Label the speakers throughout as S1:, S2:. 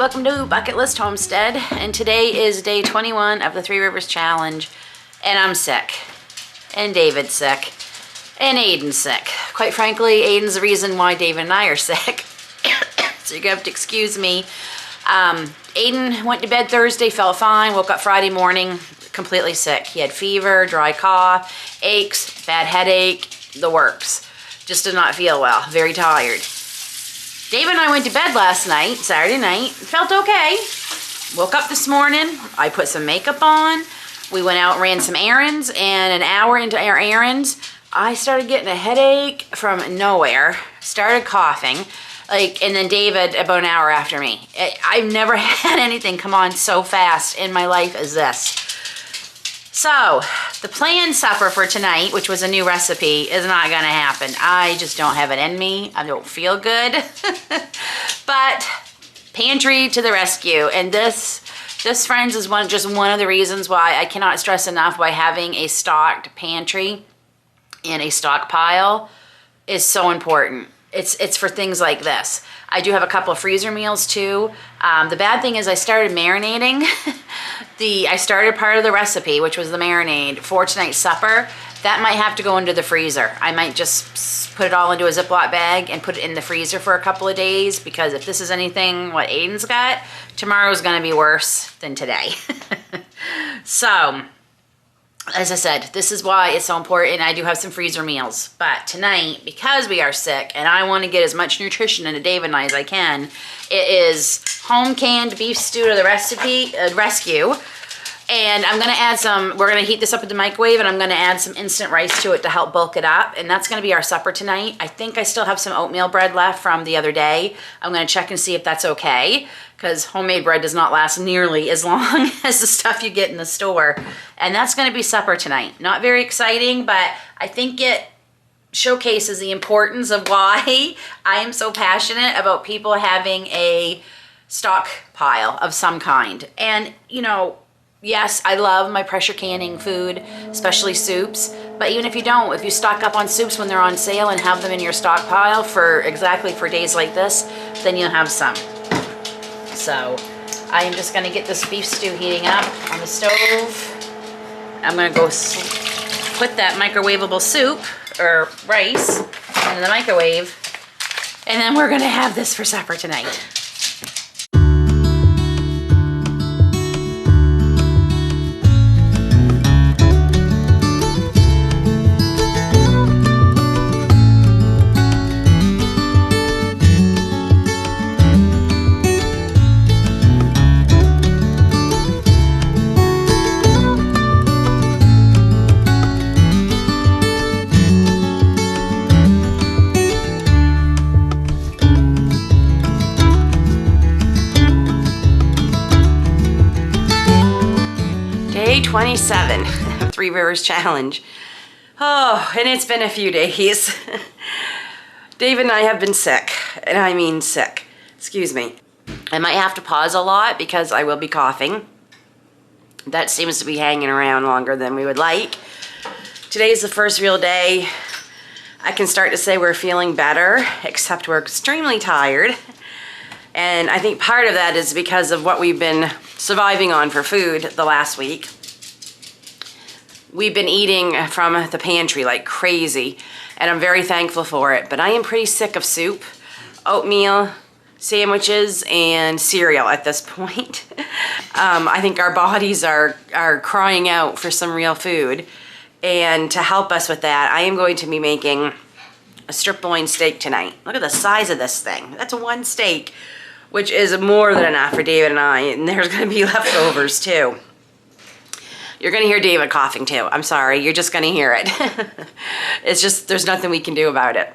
S1: welcome to Bucket List Homestead, and today is day 21 of the Three Rivers Challenge, and I'm sick, and David's sick, and Aiden's sick. Quite frankly, Aiden's the reason why David and I are sick, so you're gonna have to excuse me. Aiden went to bed Thursday, felt fine, woke up Friday morning completely sick. He had fever, dry cough, aches, bad headache, the works. Just did not feel well, very tired. David and I went to bed last night, Saturday night, felt okay. Woke up this morning, I put some makeup on, we went out and ran some errands, and an hour into our errands, I started getting a headache from nowhere, started coughing, and then David about an hour after me. I've never had anything come on so fast in my life as this. So, the planned supper for tonight, which was a new recipe, is not gonna happen. I just don't have it in me. I don't feel good. But, pantry to the rescue. And this friends, is just one of the reasons why I cannot stress enough why having a stocked pantry and a stockpile is so important. It's for things like this. I do have a couple of freezer meals too. The bad thing is I started marinating. I started part of the recipe, which was the marinade, for tonight's supper. That might have to go into the freezer. I might just put it all into a Ziploc bag and put it in the freezer for a couple of days, because if this is anything what Aiden's got, tomorrow's gonna be worse than today. So, as I said, this is why it's so important. I do have some freezer meals, but tonight, because we are sick and I want to get as much nutrition into David and I as I can, it is home canned beef stew to the rescue. And I'm gonna add we're gonna heat this up in the microwave, and I'm gonna add some instant rice to it to help bulk it up. And that's gonna be our supper tonight. I think I still have some oatmeal bread left from the other day. I'm gonna check and see if that's okay, because homemade bread does not last nearly as long as the stuff you get in the store. And that's gonna be supper tonight. Not very exciting, but I think it showcases the importance of why I am so passionate about people having a stockpile of some kind. And, you know, yes, I love my pressure canning food, especially soups, but even if you don't, if you stock up on soups when they're on sale and have them in your stockpile for days like this, then you'll have some. So I am just gonna get this beef stew heating up on the stove. I'm gonna go put that microwavable soup, or rice, in the microwave, and then we're gonna have this for supper tonight. Day 27 of Three Rivers Challenge. Oh, and it's been a few days. David and I have been sick, and I mean sick. Excuse me. I might have to pause a lot because I will be coughing. That seems to be hanging around longer than we would like. Today is the first real day I can start to say we're feeling better, except we're extremely tired. And I think part of that is because of what we've been surviving on for food the last week. We've been eating from the pantry like crazy, and I'm very thankful for it. But I am pretty sick of soup, oatmeal, sandwiches, and cereal at this point. I think our bodies are crying out for some real food. And to help us with that, I am going to be making a strip loin steak tonight. Look at the size of this thing. That's one steak, which is more than enough for David and I, and there's gonna be leftovers too. You're gonna hear David coughing too. I'm sorry, you're just gonna hear it. It's just, there's nothing we can do about it.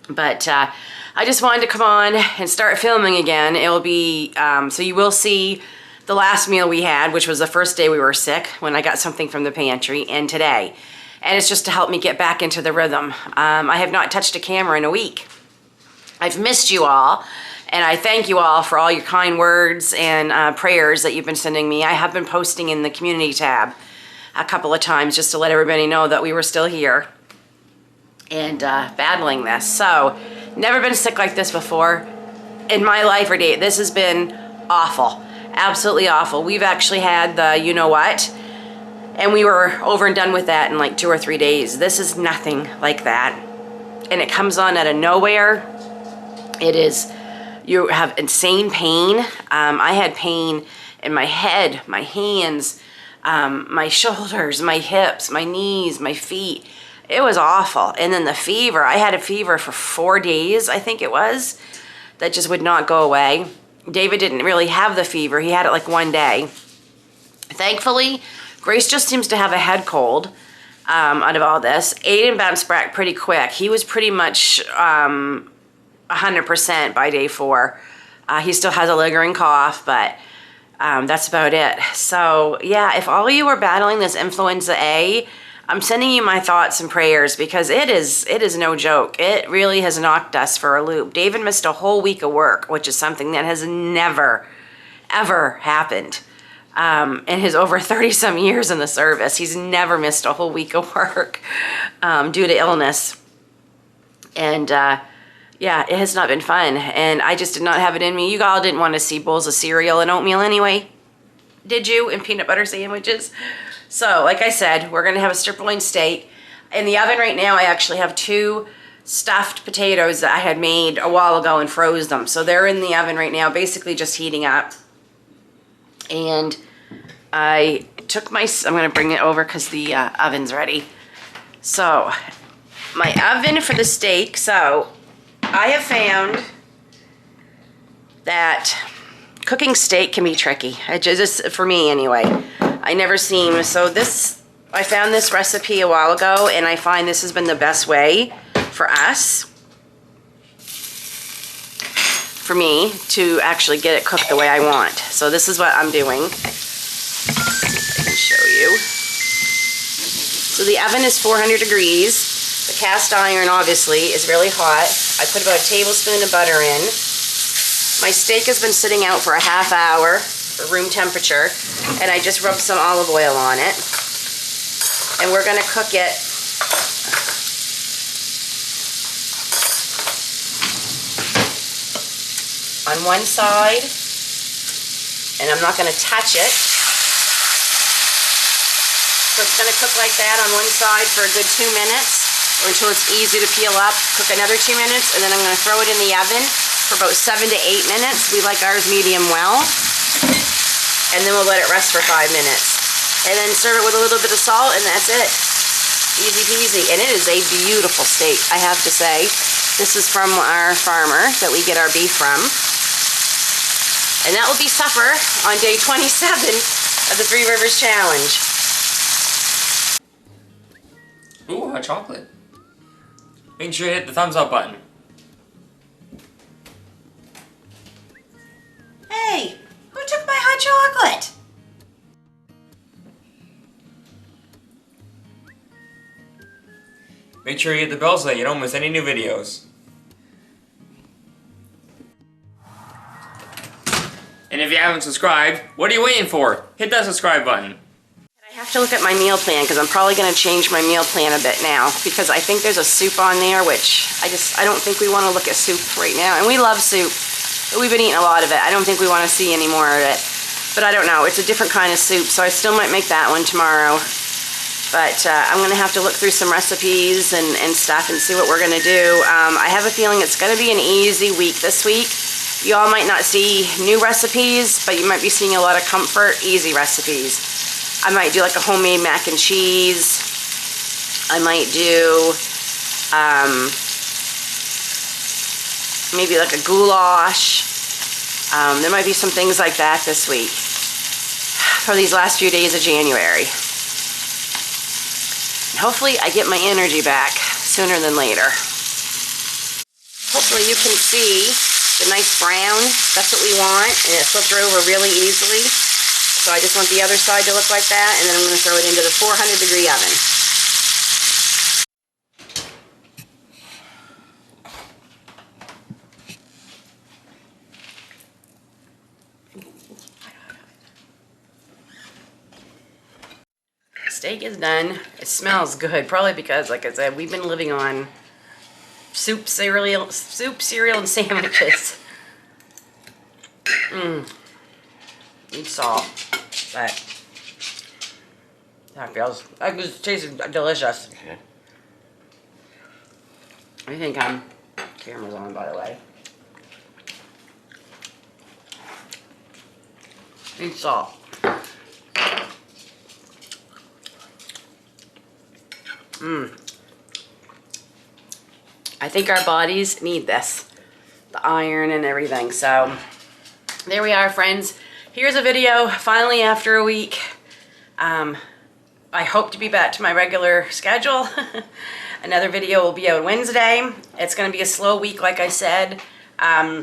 S1: But I just wanted to come on and start filming again. It will be, so you will see the last meal we had, which was the first day we were sick, when I got something from the pantry, and today. And it's just to help me get back into the rhythm. I have not touched a camera in a week. I've missed you all. And I thank you all for all your kind words and prayers that you've been sending me. I have been posting in the community tab a couple of times just to let everybody know that we were still here and battling this. So, never been sick like this before in my life or day. This has been awful. Absolutely awful. We've actually had the you know what, and we were over and done with that in like 2 or 3 days. This is nothing like that. And it comes on out of nowhere. It is, you have insane pain. I had pain in my head, my hands, my shoulders, my hips, my knees, my feet. It was awful. And then the fever, I had a fever for 4 days, I think it was, that just would not go away. David didn't really have the fever. He had it like 1 day. Thankfully, Grace just seems to have a head cold out of all this. Aiden bounced back pretty quick. He was pretty much 100% by day 4. He still has a lingering cough, but that's about it. So yeah, if all of you are battling this influenza A, I'm sending you my thoughts and prayers, because it is no joke. It really has knocked us for a loop. David missed a whole week of work, which is something that has never, ever happened. In his over 30-some years in the service, he's never missed a whole week of work due to illness. And yeah, it has not been fun. And I just did not have it in me. You all didn't want to see bowls of cereal and oatmeal anyway, did you? And peanut butter sandwiches. So, like I said, we're going to have a strip loin steak. In the oven right now, I actually have 2 stuffed potatoes that I had made a while ago and froze them. So they're in the oven right now, basically just heating up. And I took my, I'm going to bring it over because the oven's ready. So, my oven for the steak. So, I have found that cooking steak can be tricky. It just, for me anyway. I never seem, so this, I found this recipe a while ago, and I find this has been the best way for us, for me, to actually get it cooked the way I want. So this is what I'm doing. I can show you. So the oven is 400 degrees. The cast iron, obviously, is really hot. I put about a tablespoon of butter in. My steak has been sitting out for a half hour, room temperature, and I just rubbed some olive oil on it. And we're gonna cook it on one side, and I'm not gonna touch it. So it's gonna cook like that on one side for a good 2 minutes, or until it's easy to peel up. Cook another 2 minutes, and then I'm gonna throw it in the oven for about 7 to 8 minutes. We like ours medium well. And then we'll let it rest for 5 minutes. And then serve it with a little bit of salt, and that's it. Easy peasy. And it is a beautiful steak, I have to say. This is from our farmer that we get our beef from. And that will be supper on day 27 of the Three Rivers Challenge.
S2: Ooh, hot chocolate. Make sure you hit the thumbs up button.
S1: Hey! Who took my hot chocolate?
S2: Make sure you hit the bell so that you don't miss any new videos. And if you haven't subscribed, what are you waiting for? Hit that subscribe button.
S1: I have to look at my meal plan, because I'm probably going to change my meal plan a bit now, because I think there's a soup on there, which I don't think we want to look at soup right now. And we love soup. We've been eating a lot of it. I don't think we want to see any more of it. But I don't know. It's a different kind of soup, so I still might make that one tomorrow. But I'm going to have to look through some recipes and stuff and see what we're going to do. I have a feeling it's going to be an easy week this week. You all might not see new recipes, but you might be seeing a lot of comfort, easy recipes. I might do like a homemade mac and cheese. I might do maybe like a goulash. There might be some things like that this week for these last few days of January. And hopefully I get my energy back sooner than later. Hopefully you can see the nice brown. That's what we want, and it flipped over really easily. So I just want the other side to look like that, and then I'm going to throw it into the 400-degree oven. Steak is done. It smells good, probably because, like I said, we've been living on soup, cereal, and sandwiches.
S3: Needs salt, but that feels, it just tastes delicious.
S4: Okay.
S3: I think camera's on, by the way. Needs salt. I think our bodies need this. The iron and everything. So there we are, friends. Here's a video finally after a week. I hope to be back to my regular schedule. Another video will be out Wednesday. It's going to be a slow week, like I said. I'm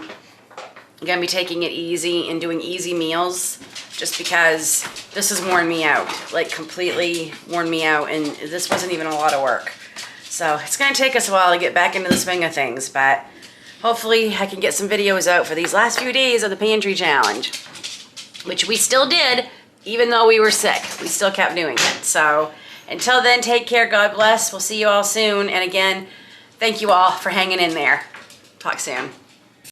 S3: going to be taking it easy and doing easy meals just because this has worn me out, like completely worn me out, and this wasn't even a lot of work. So it's going to take us a while to get back into the swing of things, but hopefully I can get some videos out for these last few days of the pantry challenge, which we still did, even though we were sick. We still kept doing it. So until then, take care. God bless. We'll see you all soon. And again, thank you all for hanging in there. Talk soon.